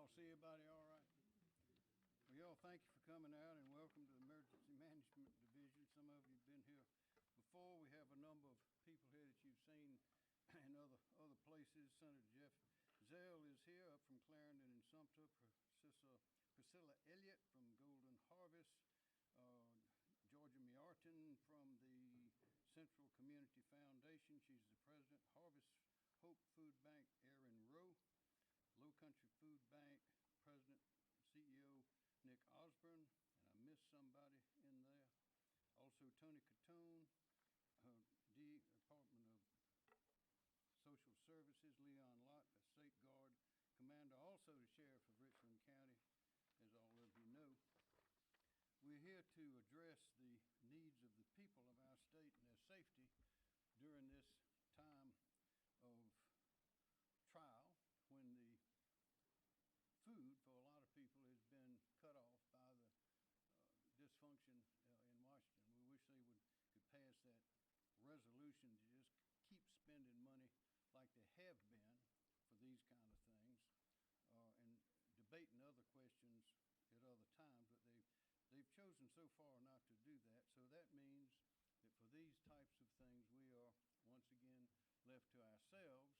y'all see everybody all right? Well, y'all, thank you for coming out and welcome to the Emergency Management Division. Some of you have been here before. We have a number of people here that you've seen in other places. Senator Jeff Zell is here up from Clarendon and Sumter. Priscilla Elliott from Golden Harvest. Georgia Miartin from the Central Community Foundation. She's the president. Harvest Hope Food Bank, Aaron Rowe. Low Country Food Bank, President and CEO Nick Osborne, and I missed somebody in there. Also Tony Catone, Department of Social Services, Leon Lott, the State Guard Commander, also the Sheriff of Richland County, as all of you know. We're here to address the needs of the people of our state and their safety during this time of trial, when the food for a lot of people has been cut off by the dysfunction in Washington. We wish they could pass that resolution to just keep spending money like they have been for these kind of things, and debating other questions at other times, but they've chosen so far not to do that. So that means that for these types of things, we are once again left to ourselves,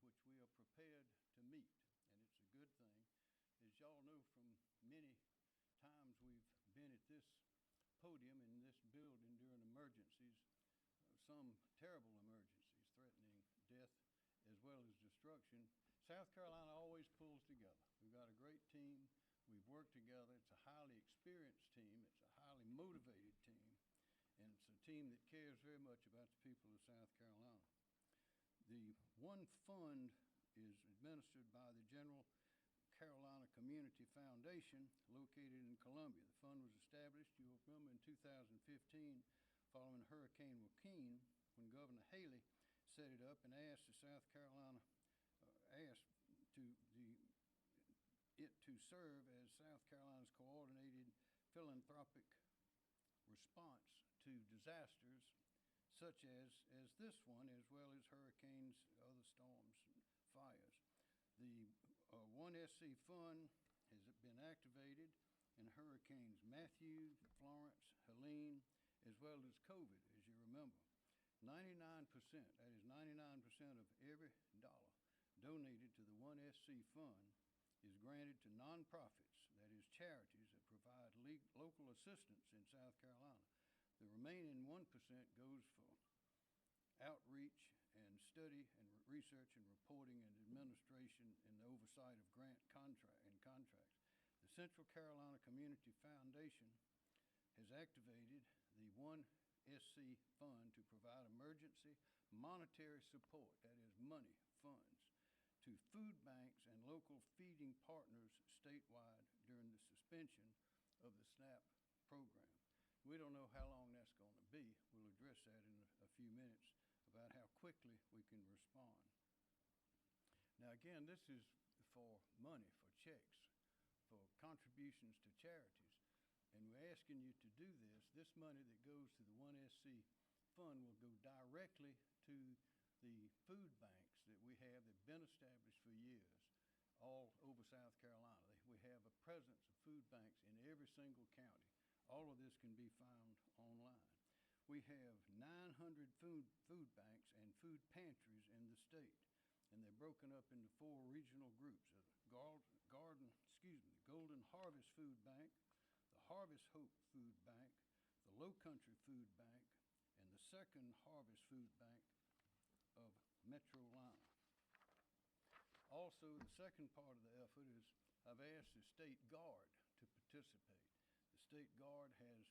which we are prepared to meet, and it's a good thing. As y'all know from many times we've been at this podium in this building during emergencies, some terrible emergencies threatening death as well as destruction, South Carolina always pulls together. We've got a great team. We've worked together. It's a highly experienced team. It's a highly motivated team, and it's a team that cares very much about the people of South Carolina. The one fund is administered by the General Carolina Community Foundation, located in Columbia. The fund was established, you'll remember, in 2015 following Hurricane Joaquin, when Governor Haley set it up and asked the South Carolina, it to serve as South Carolina's coordinated philanthropic response to disasters such as this one, as well as hurricanes, other storms, and fires. The 1SC fund has been activated in hurricanes Matthew, Florence, Helene, as well as COVID, as you remember. 99%, that is 99% of every dollar donated to the 1SC fund is granted to nonprofits, that is charities that provide local assistance in South Carolina. The remaining 1% goes for outreach and study and research and reporting and administration and the oversight of grant contracts. The Central Carolina Community Foundation has activated the 1SC fund to provide emergency monetary support, that is money, funds, to food banks and local feeding partners statewide during the suspension of the SNAP program. We don't know how long that's going to be. We'll address that in a few minutes about how quickly we can respond. Now again, this is for money, for checks, for contributions to charities. And we're asking you to do this. This money that goes to the 1SC fund will go directly to the food banks that we have that have been established for years all over South Carolina. We have a presence of food banks in every single county. All of this can be found online. We have 900 food banks and food pantries in the state, and they're broken up into 4 regional groups: the Golden Harvest Food Bank, the Harvest Hope Food Bank, the Low Country Food Bank, and the Second Harvest Food Bank of Metro Lima. Also, the second part of the effort is I've asked the State Guard to participate. The State Guard has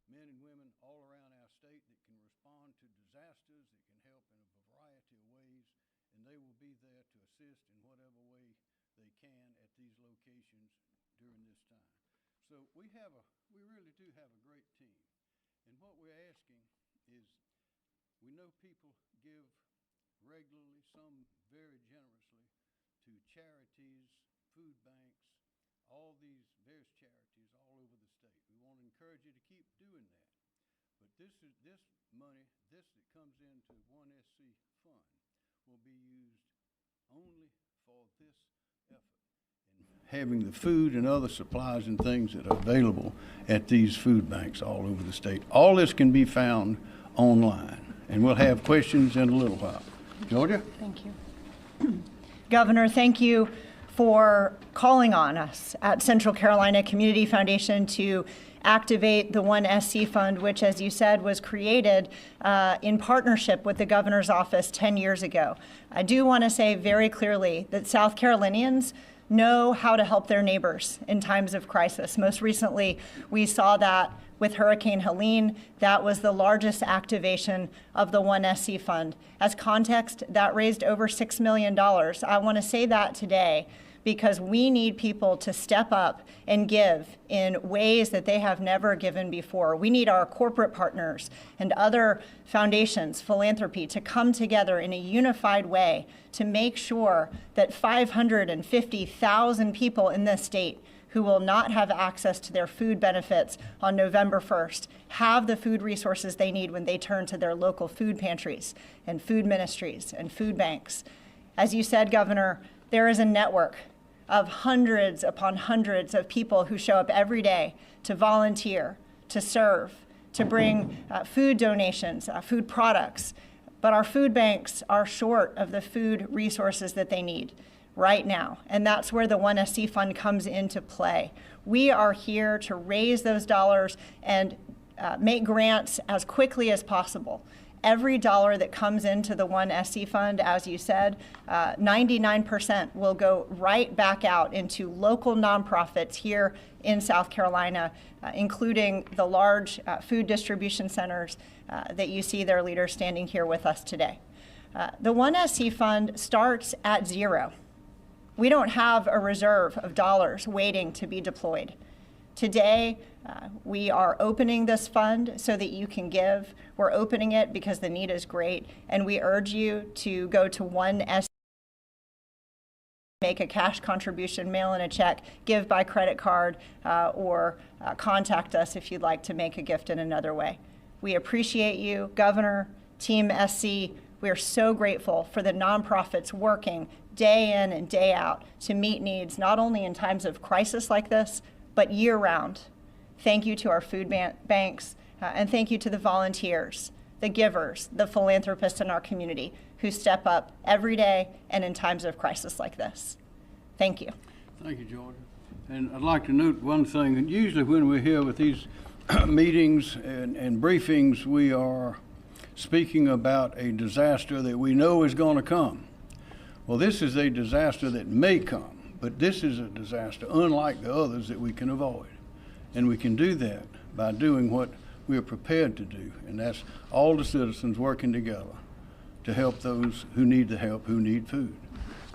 men and women all around our state that can respond to disasters, that can help in a variety of ways, and they will be there to assist in whatever way they can at these locations during this time. So we really do have a great team. And what we're asking is, we know people give regularly, some very generously, to charities, food banks, all these various charities all over the state. We want to encourage you to keep doing that. But this money that comes into 1SC fund will be used only for this effort. having the food and other supplies and things that are available at these food banks all over the state. All this can be found online, and we'll have questions in a little while. Georgia? Thank you. Governor, thank you for calling on us at Central Carolina Community Foundation to activate the One SC Fund, which, as you said, was created in partnership with the governor's office 10 years ago. I do want to say very clearly that South Carolinians know how to help their neighbors in times of crisis. Most recently, we saw that with Hurricane Helene. That was the largest activation of the One SC Fund. As context, that raised over $6 million. I want to say that today because we need people to step up and give in ways that they have never given before. We need our corporate partners and other foundations, philanthropy, to come together in a unified way to make sure that 550,000 people in this state who will not have access to their food benefits on November 1st have the food resources they need when they turn to their local food pantries and food ministries and food banks. As you said, Governor, there is a network of hundreds upon hundreds of people who show up every day to volunteer, to serve, to bring food donations, food products. But our food banks are short of the food resources that they need right now. And that's where the One SC Fund comes into play. We are here to raise those dollars and make grants as quickly as possible. Every dollar that comes into the One SC Fund, as you said, 99% will go right back out into local nonprofits here in South Carolina, including the large food distribution centers that you see their leaders standing here with us today. The One SC Fund starts at zero. We don't have a reserve of dollars waiting to be deployed. Today, we are opening this fund so that you can give. We're opening it because the need is great, and we urge you to go to One SC, make a cash contribution, mail in a check, give by credit card, or contact us if you'd like to make a gift in another way. We appreciate you, Governor, Team SC. We are so grateful for the nonprofits working day in and day out to meet needs, not only in times of crisis like this, but year-round. Thank you to our food banks, and thank you to the volunteers, the givers, the philanthropists in our community who step up every day and in times of crisis like this. Thank you. Thank you, Georgia. And I'd like to note one thing. Usually when we're here with these meetings and briefings, we are speaking about a disaster that we know is going to come. Well, this is a disaster that may come, but this is a disaster unlike the others that we can avoid. And we can do that by doing what we are prepared to do, and that's all the citizens working together to help those who need the help, who need food.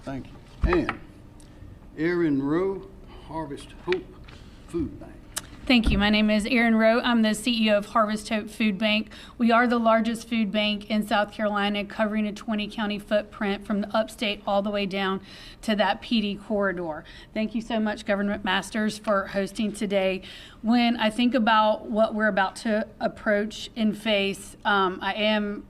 Thank you. And Erin Rowe, Harvest Hope Food Bank. Thank you. My name is Erin Rowe. I'm the CEO of Harvest Hope Food Bank. We are the largest food bank in South Carolina, covering a 20-county footprint from the upstate all the way down to that PD corridor. Thank you so much, Governor McMasters, for hosting today. When I think about what we're about to approach and face, I am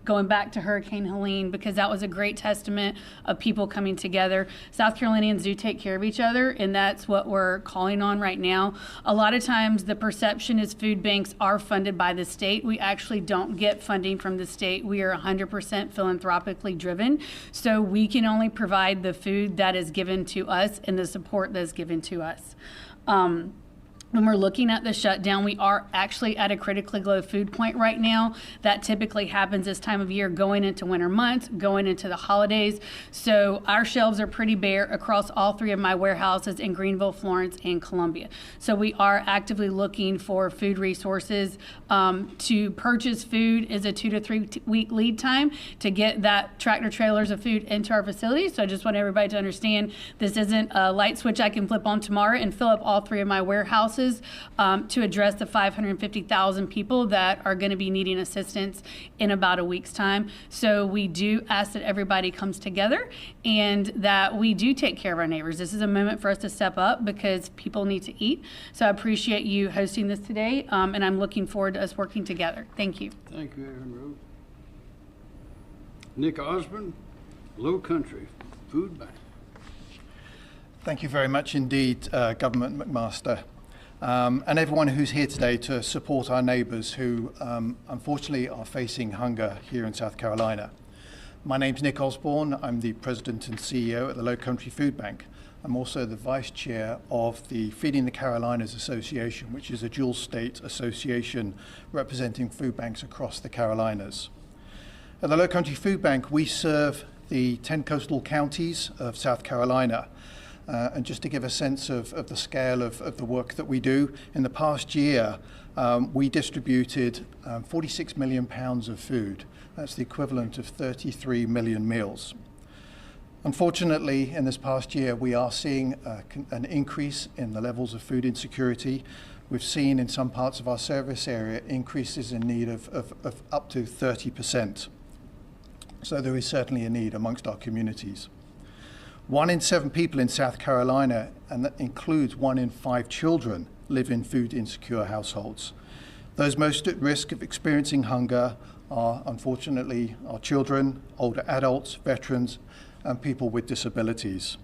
going back to Hurricane Helene because that was a great testament of people coming together. South Carolinians do take care of each other, and that's what we're calling on right now. A lot of times the perception is food banks are funded by the state. We actually don't get funding from the state. We are 100% philanthropically driven, so we can only provide the food that is given to us and the support that is given to us. When we're looking at the shutdown, we are actually at a critically low food point right now. That typically happens this time of year, going into winter months, going into the holidays. So our shelves are pretty bare across all three of my warehouses in Greenville, Florence, and Columbia. So we are actively looking for food resources. To purchase food is a 2 to 3 week lead time to get that tractor trailers of food into our facilities. So I just want everybody to understand this isn't a light switch I can flip on tomorrow and fill up all three of my warehouses. To address the 550,000 people that are going to be needing assistance in about a week's time. So we do ask that everybody comes together and that we do take care of our neighbors. This is a moment for us to step up because people need to eat. So I appreciate you hosting this today, and I'm looking forward to us working together. Thank you. Thank you, Erin Rowe. Nick Osborne, Low Country Food Bank. Thank you very much indeed, Government McMaster, and everyone who's here today to support our neighbours who unfortunately are facing hunger here in South Carolina. My name's Nick Osborne. I'm the President and CEO at the Low Country Food Bank. I'm also the Vice Chair of the Feeding the Carolinas Association, which is a dual state association representing food banks across the Carolinas. At the Low Country Food Bank, we serve the 10 coastal counties of South Carolina. And just to give a sense of the scale of the work that we do, in the past year, we distributed 46 million pounds of food. That's the equivalent of 33 million meals. Unfortunately, in this past year, we are seeing an increase in the levels of food insecurity. We've seen in some parts of our service area increases in need of up to 30%. So there is certainly a need amongst our communities. 1 in 7 people in South Carolina, and that includes 1 in 5 children, live in food insecure households. Those most at risk of experiencing hunger are, unfortunately, our children, older adults, veterans, and people with disabilities.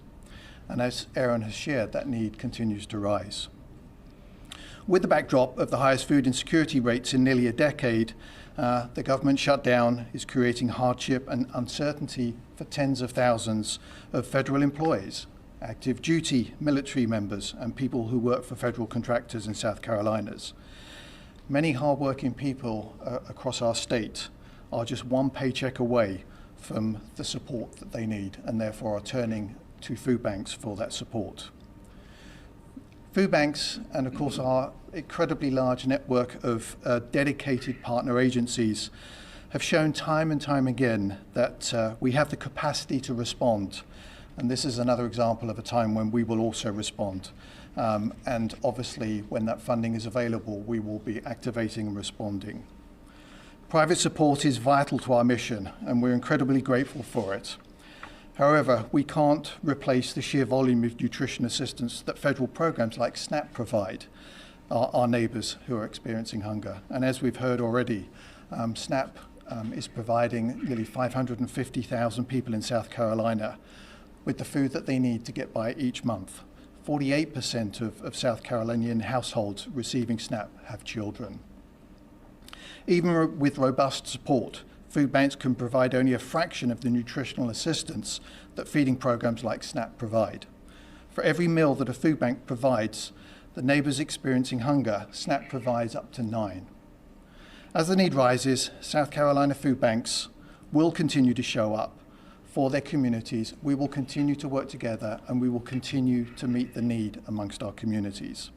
And as Aaron has shared, that need continues to rise. With the backdrop of the highest food insecurity rates in nearly a decade, the government shutdown is creating hardship and uncertainty for tens of thousands of federal employees, active duty military members, and people who work for federal contractors in South Carolinas. Many hardworking people across our state are just one paycheck away from the support that they need, and therefore are turning to food banks for that support. Food banks, and of course our incredibly large network of dedicated partner agencies, have shown time and time again that we have the capacity to respond. And this is another example of a time when we will also respond. And obviously, when that funding is available, we will be activating and responding. Private support is vital to our mission, and we're incredibly grateful for it. However, we can't replace the sheer volume of nutrition assistance that federal programs like SNAP provide our neighbours who are experiencing hunger. And as we've heard already, SNAP is providing nearly 550,000 people in South Carolina with the food that they need to get by each month. 48% of South Carolinian households receiving SNAP have children. Even with robust support, food banks can provide only a fraction of the nutritional assistance that feeding programs like SNAP provide. For every meal that a food bank provides the neighbours experiencing hunger, SNAP provides up to 9. As the need rises, South Carolina food banks will continue to show up for their communities. We will continue to work together, and we will continue to meet the need amongst our communities.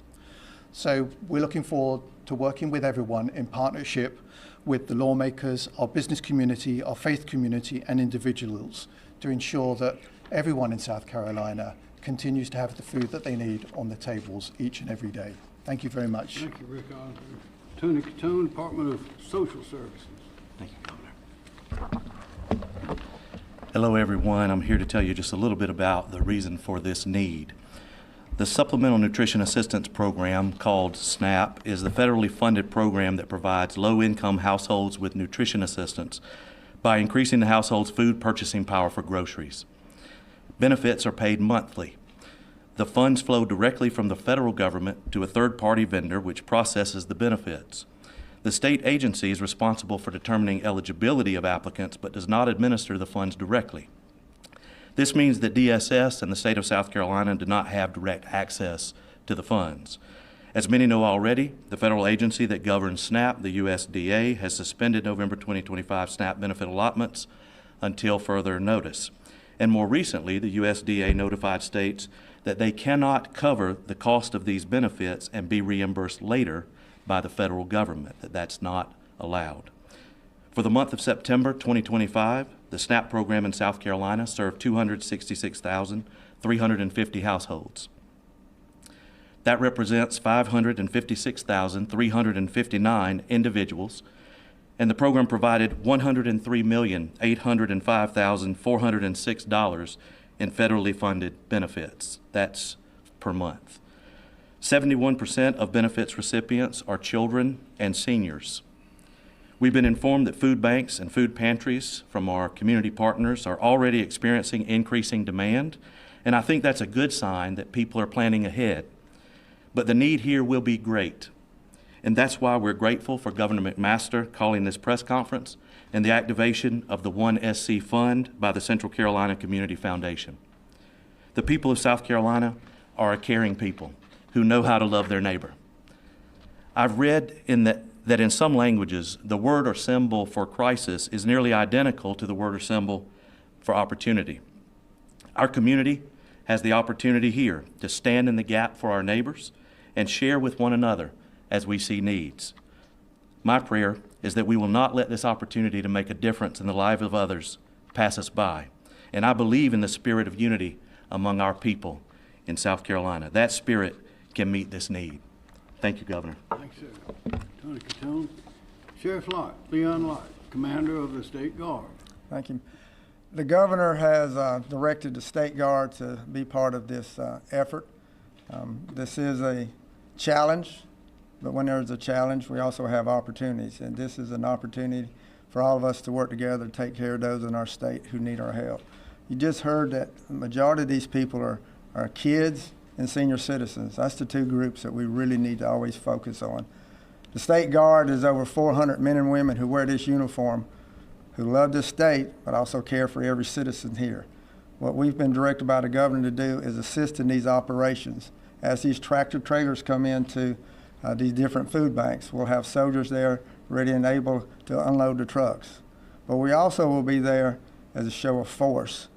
So we're looking forward to working with everyone in partnership with the lawmakers, our business community, our faith community, and individuals to ensure that everyone in South Carolina continues to have the food that they need on the tables each and every day. Thank you very much. Thank you, Rick Osborne. Tony Catone, Department of Social Services. Thank you, Governor. Hello, everyone. I'm here to tell you just a little bit about the reason for this need. The Supplemental Nutrition Assistance Program, called SNAP, is the federally funded program that provides low-income households with nutrition assistance by increasing the household's food purchasing power for groceries. Benefits are paid monthly. The funds flow directly from the federal government to a third-party vendor which processes the benefits. The state agency is responsible for determining eligibility of applicants but does not administer the funds directly. This means that DSS and the state of South Carolina do not have direct access to the funds. As many know already, the federal agency that governs SNAP, the USDA, has suspended November 2025 SNAP benefit allotments until further notice. And more recently, the USDA notified states that they cannot cover the cost of these benefits and be reimbursed later by the federal government, that's not allowed. For the month of September 2025, the SNAP program in South Carolina served 266,350 households. That represents 556,359 individuals, and the program provided $103,805,406 in federally funded benefits. That's per month. 71% of benefits recipients are children and seniors. We've been informed that food banks and food pantries from our community partners are already experiencing increasing demand, and I think that's a good sign that people are planning ahead. But the need here will be great, and that's why we're grateful for Governor McMaster calling this press conference and the activation of the One SC Fund by the Central Carolina Community Foundation. The people of South Carolina are a caring people who know how to love their neighbor. I've read that in some languages, the word or symbol for crisis is nearly identical to the word or symbol for opportunity. Our community has the opportunity here to stand in the gap for our neighbors and share with one another as we see needs. My prayer is that we will not let this opportunity to make a difference in the lives of others pass us by. And I believe in the spirit of unity among our people in South Carolina. That spirit can meet this need. Thank you, Governor. Thanks, sir. Tony Catone. Sheriff Lott, Leon Lott, Commander of the State Guard. Thank you. The governor has directed the State Guard to be part of this effort. This is a challenge, but when there's a challenge, we also have opportunities. And this is an opportunity for all of us to work together to take care of those in our state who need our help. You just heard that the majority of these people are kids and senior citizens. That's the two groups that we really need to always focus on. The State Guard is over 400 men and women who wear this uniform, who love this state, but also care for every citizen here. What we've been directed by the governor to do is assist in these operations. As these tractor trailers come into these different food banks, we'll have soldiers there ready and able to unload the trucks. But we also will be there as a show of force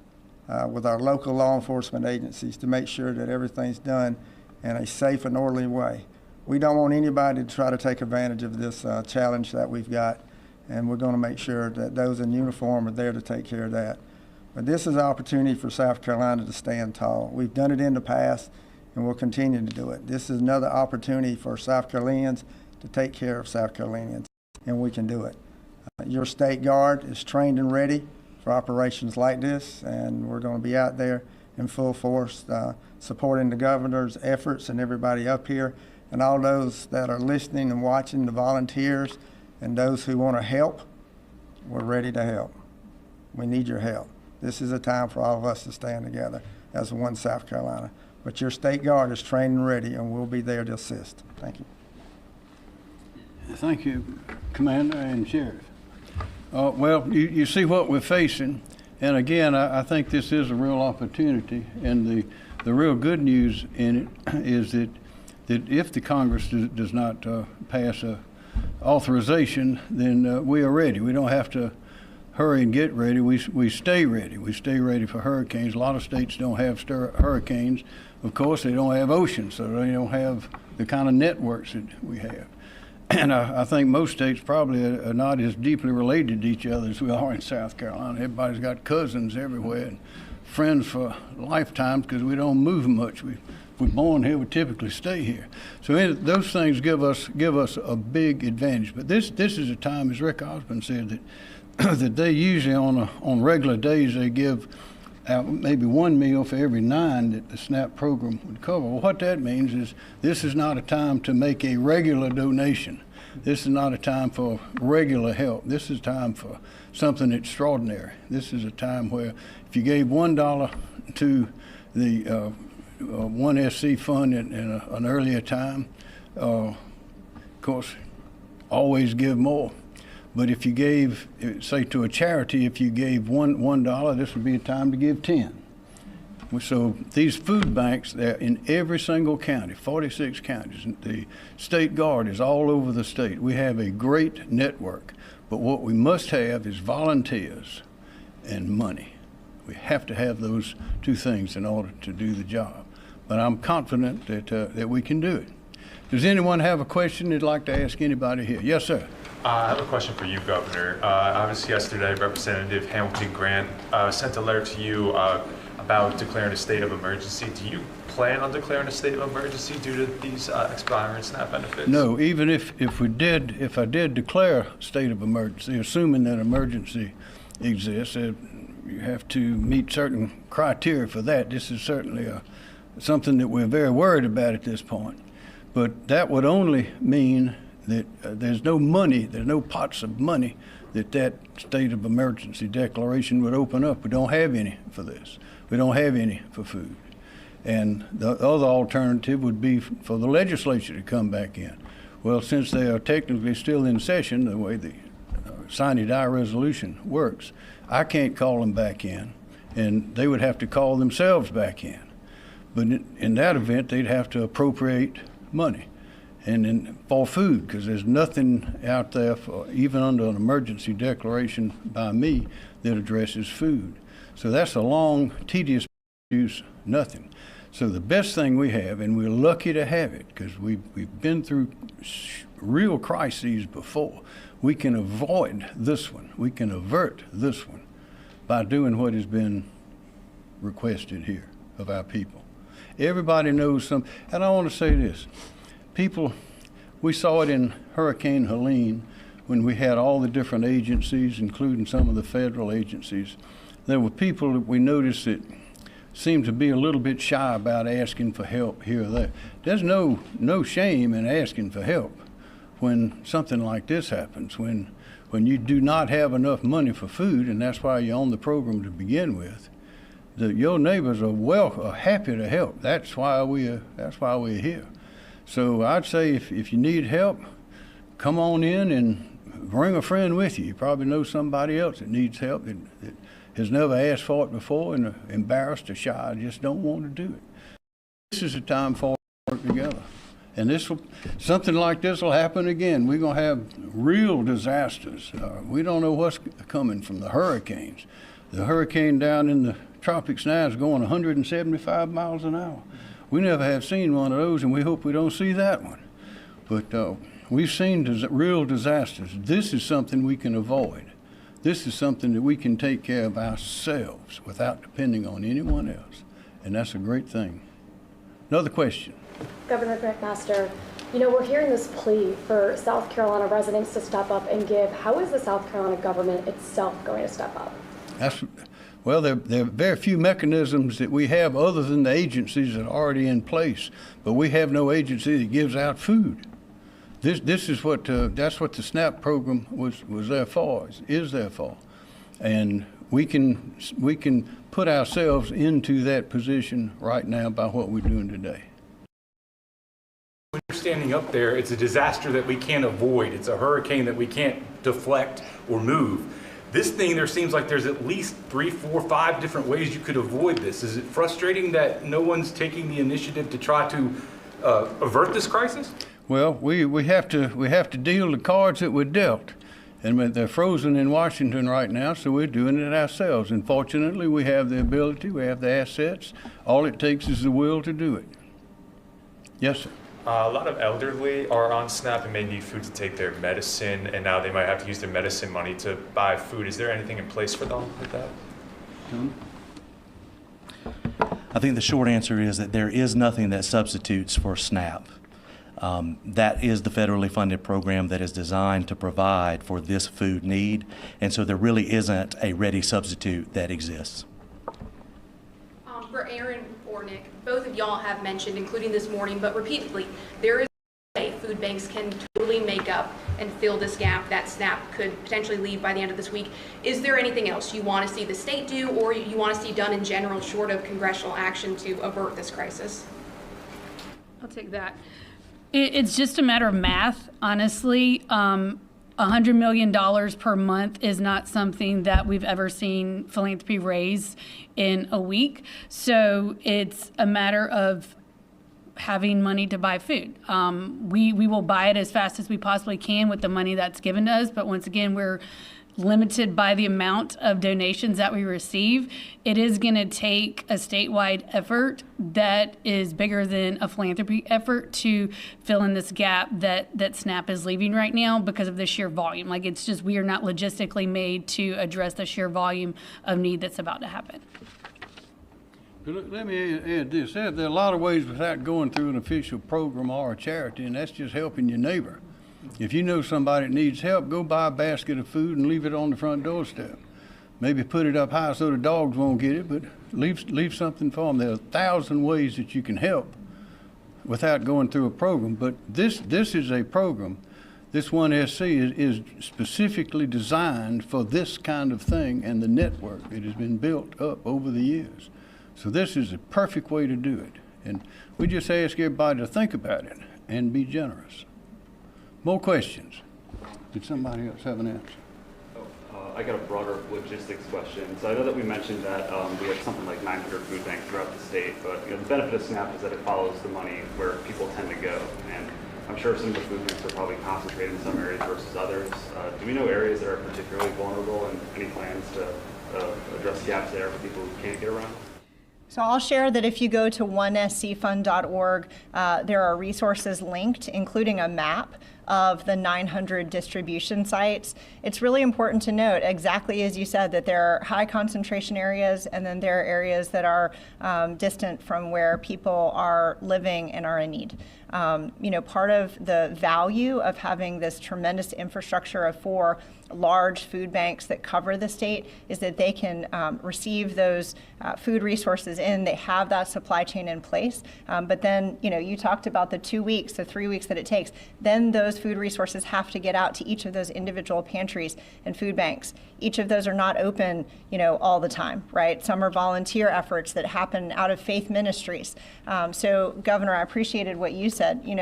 with our local law enforcement agencies to make sure that everything's done in a safe and orderly way. We don't want anybody to try to take advantage of this challenge that we've got, and we're going to make sure that those in uniform are there to take care of that. But this is an opportunity for South Carolina to stand tall. We've done it in the past, and we'll continue to do it. This is another opportunity for South Carolinians to take care of South Carolinians, and we can do it. Your State Guard is trained and ready for operations like this, and we're going to be out there in full force supporting the governor's efforts and everybody up here, and all those that are listening and watching, the volunteers and those who want to help. We're ready to help. We need your help. This is a time for all of us to stand together as one South Carolina. But your State Guard is trained and ready, and we'll be there to assist. Thank you. Thank you, Commander and Sheriff. Well, you see what we're facing, and again, I think this is a real opportunity, and the real good news in it is that if the Congress does not pass a authorization, then we are ready. We don't have to hurry and get ready. We stay ready. We stay ready for hurricanes. A lot of states don't have hurricanes. Of course, they don't have oceans, so they don't have the kind of networks that we have. And I think most states probably are not as deeply related to each other as we are in South Carolina. Everybody's got cousins everywhere and friends for lifetimes because we don't move much. If we're born here, we typically stay here. So those things give us a big advantage. But this is a time, as Rick Osmond said, that that they usually on regular days they give out maybe one meal for every 9 that the SNAP program would cover. Well, what that means is this is not a time to make a regular donation. This is not a time for regular help. This is time for something extraordinary. This is a time where if you gave $1 to the One SC Fund in an earlier time, of course, always give more. But if you gave, say to a charity, if you gave $1, this would be a time to give 10. So these food banks, they're in every single county, 46 counties. The State Guard is all over the state. We have a great network, but what we must have is volunteers and money. We have to have those two things in order to do the job. But I'm confident that we can do it. Does anyone have a question they'd like to ask anybody here? Yes, sir. I have a question for you, Governor. Obviously, yesterday, Representative Hamilton Grant sent a letter to you about declaring a state of emergency. Do you plan on declaring a state of emergency due to these expiring SNAP benefits? No, even if I did declare a state of emergency, assuming that emergency exists, you have to meet certain criteria for that. This is certainly something that we're very worried about at this point. But that would only mean that there's no money, there's no pots of money that state of emergency declaration would open up. We don't have any for this. We don't have any for food. And the other alternative would be for the legislature to come back in. Well, since they are technically still in session, the way the sine die resolution works, I can't call them back in, and they would have to call themselves back in. But in that event, they'd have to appropriate money and for food, because there's nothing out there, even under an emergency declaration by me, that addresses food. So that's a long, tedious use, nothing. So the best thing we have, and we're lucky to have it, because we've been through real crises before, we can avoid this one. We can avert this one by doing what has been requested here of our people. Everybody knows some, and I want to say this. People, we saw it in Hurricane Helene when we had all the different agencies, including some of the federal agencies. There were people that we noticed that seemed to be a little bit shy about asking for help here or there. There's no shame in asking for help when something like this happens, when you do not have enough money for food, and that's why you're on the program to begin with. Your neighbors are happy to help. That's why we're here. So I'd say if you need help, come on in and bring a friend with you. You probably know somebody else that needs help that has never asked for it before and embarrassed or shy, just don't want to do it. This is a time for us to work together. And something like this will happen again. We're going to have real disasters. We don't know what's coming from the hurricanes. The hurricane down in the tropics now is going 175 miles an hour. We never have seen one of those, and we hope we don't see that one. But we've seen real disasters. This is something we can avoid. This is something that we can take care of ourselves without depending on anyone else. And that's a great thing. Another question. Governor McMaster, we're hearing this plea for South Carolina residents to step up and give. How is the South Carolina government itself going to step up? Well, there are very few mechanisms that we have other than the agencies that are already in place. But we have no agency that gives out food. This is what that's what the SNAP program was there for, is there for, and we can put ourselves into that position right now by what we're doing today. When you're standing up there, it's a disaster that we can't avoid. It's a hurricane that we can't deflect or move. This thing, there seems like there's at least 3, 4, 5 different ways you could avoid this. Is it frustrating that no one's taking the initiative to try to avert this crisis? Well, we have to deal the cards that were dealt, and they're frozen in Washington right now, so we're doing it ourselves. And fortunately, we have the ability, we have the assets. All it takes is the will to do it. Yes, sir. A lot of elderly are on SNAP and may need food to take their medicine, and now they might have to use their medicine money to buy food. Is there anything in place for them like that? I think the short answer is that there is nothing that substitutes for SNAP. That is the federally funded program that is designed to provide for this food need, and so there really isn't a ready substitute that exists. For Aaron or Nick, both of y'all have mentioned, including this morning, but repeatedly, there is a way food banks can totally make up and fill this gap that SNAP could potentially leave by the end of this week. Is there anything else you want to see the state do, or you want to see done in general short of congressional action to avert this crisis? I'll take that. It's just a matter of math, honestly. $100 million per month is not something that we've ever seen philanthropy raise in a week. So it's a matter of having money to buy food. We will buy it as fast as we possibly can with the money that's given to us. But once again, we're limited by the amount of donations that we receive. It is going to take a statewide effort that is bigger than a philanthropy effort to fill in this gap that SNAP is leaving right now because of the sheer volume. Like, it's just, we are not logistically made to address the sheer volume of need that's about to happen. Let me add this. There are a lot of ways without going through an official program or a charity, and that's just helping your neighbor. If you know somebody that needs help, go buy a basket of food and leave it on the front doorstep. Maybe put it up high so the dogs won't get it, but leave something for them. There are 1,000 ways that you can help without going through a program. But this is a program This one SC is specifically designed for this kind of thing and the network. It has been built up over the years. So this is a perfect way to do it. And we just ask everybody to think about it and be generous. More questions? Did somebody else have an answer? I got a broader logistics question. So I know that we mentioned that we have something like 900 food banks throughout the state, but the benefit of SNAP is that it follows the money where people tend to go. And I'm sure some of the food banks are probably concentrated in some areas versus others. Do we know areas that are particularly vulnerable, and any plans to address gaps there for people who can't get around? So I'll share that if you go to onescfund.org, there are resources linked, including a map of the 900 distribution sites. It's really important to note, exactly as you said, that there are high concentration areas, and then there are areas that are distant from where people are living and are in need. Part of the value of having this tremendous infrastructure of 4 large food banks that cover the state is that they can receive those food resources in. They have that supply chain in place. But then, you talked about the 2 weeks, the 3 weeks that it takes. Then those food resources have to get out to each of those individual pantries and food banks. Each of those are not open, all the time, right? Some are volunteer efforts that happen out of faith ministries. So, Governor, I appreciated what you said.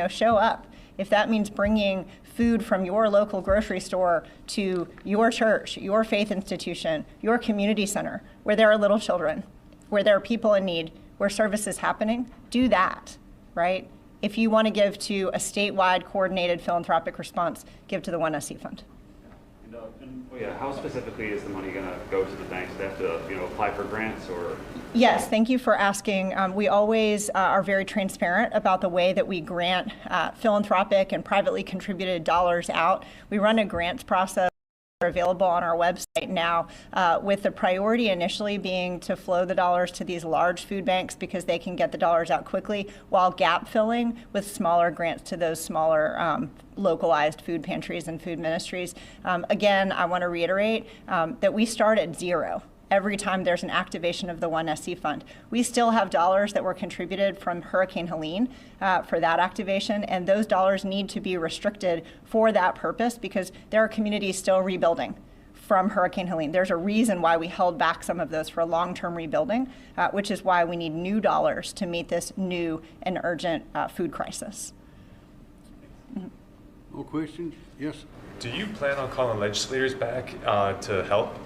Show up. If that means bringing food from your local grocery store to your church, your faith institution, your community center, where there are little children, where there are people in need, where service is happening, do that, right? If you want to give to a statewide coordinated philanthropic response, give to the One SC Fund. How specifically is the money going to go to the banks? Do they have to, apply for grants or? Yes, thank you for asking. We always are very transparent about the way that we grant philanthropic and privately contributed dollars out. We run a grants process available on our website now, with the priority initially being to flow the dollars to these large food banks because they can get the dollars out quickly, while gap filling with smaller grants to those smaller localized food pantries and food ministries. Again, I want to reiterate that we start at zero. Every time there's an activation of the One SC Fund. We still have dollars that were contributed from Hurricane Helene for that activation, and those dollars need to be restricted for that purpose because there are communities still rebuilding from Hurricane Helene. There's a reason why we held back some of those for long-term rebuilding, which is why we need new dollars to meet this new and urgent food crisis. More questions? Yes. Do you plan on calling legislators back to help?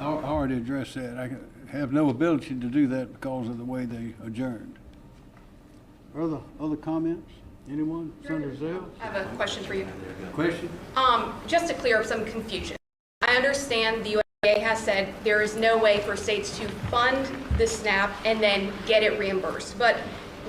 I already addressed that. I have no ability to do that because of the way they adjourned. Other comments? Anyone? Senator Zell? I have a question for you. Question? Just to clear up some confusion. I understand the USDA has said there is no way for states to fund the SNAP and then get it reimbursed. But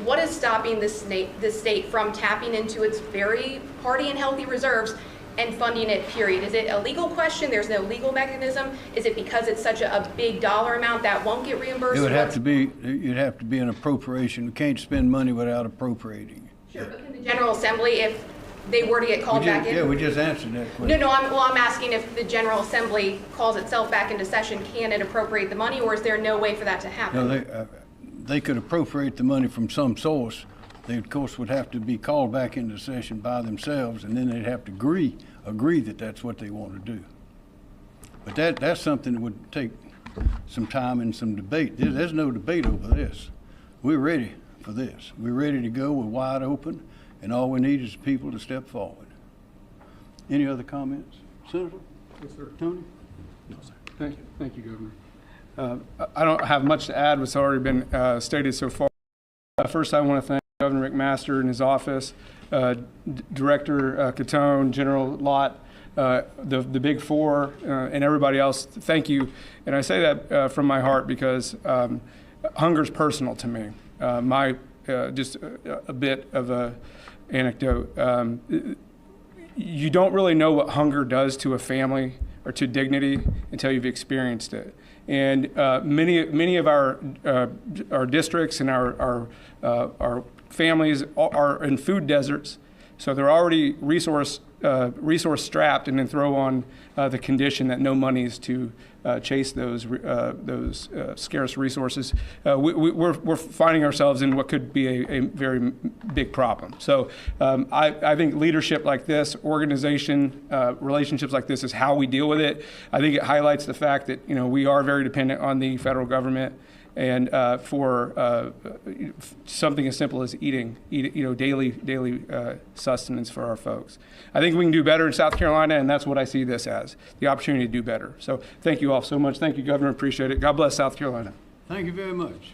what is stopping the state from tapping into its very hearty and healthy reserves and funding it, period? Is it a legal question? There's no legal mechanism? Is it because it's such a big dollar amount that won't get reimbursed? It would have to be, it'd have to be an appropriation. We can't spend money without appropriating. Sure, but can the General Assembly, if they were to get called back in? Yeah, we just answered that question. No, I'm asking if the General Assembly calls itself back into session, can it appropriate the money, or is there no way for that to happen? No, they could appropriate the money from some source. They, of course, would have to be called back into session by themselves, and then they'd have to agree that that's what they want to do. But that's something that would take some time and some debate. There's no debate over this. We're ready for this. We're ready to go. We're wide open, and all we need is people to step forward. Any other comments? Senator? Yes, sir. Tony? No, sir. Thank you, Governor. I don't have much to add what's already been stated so far. First, I want to thank Governor McMaster and his office, Director Catone, General Lott, the Big Four, and everybody else. Thank you. And I say that from my heart because hunger's personal to me. Just a bit of a anecdote. You don't really know what hunger does to a family or to dignity until you've experienced it. And many of our districts and our families are in food deserts, so they're already resource strapped, and then throw on the condition that no money is to chase those scarce resources, we're finding ourselves in what could be a very big problem. So I think leadership like this, organization, relationships like this is how we deal with it. I think it highlights the fact that, you know, we are very dependent on the federal government, and for something as simple as eating, you know, daily sustenance for our folks. I think we can do better in South Carolina, and that's what I see this as, the opportunity to do better. So thank you all so much. Thank you, Governor. Appreciate it. God bless South Carolina. Thank you very much.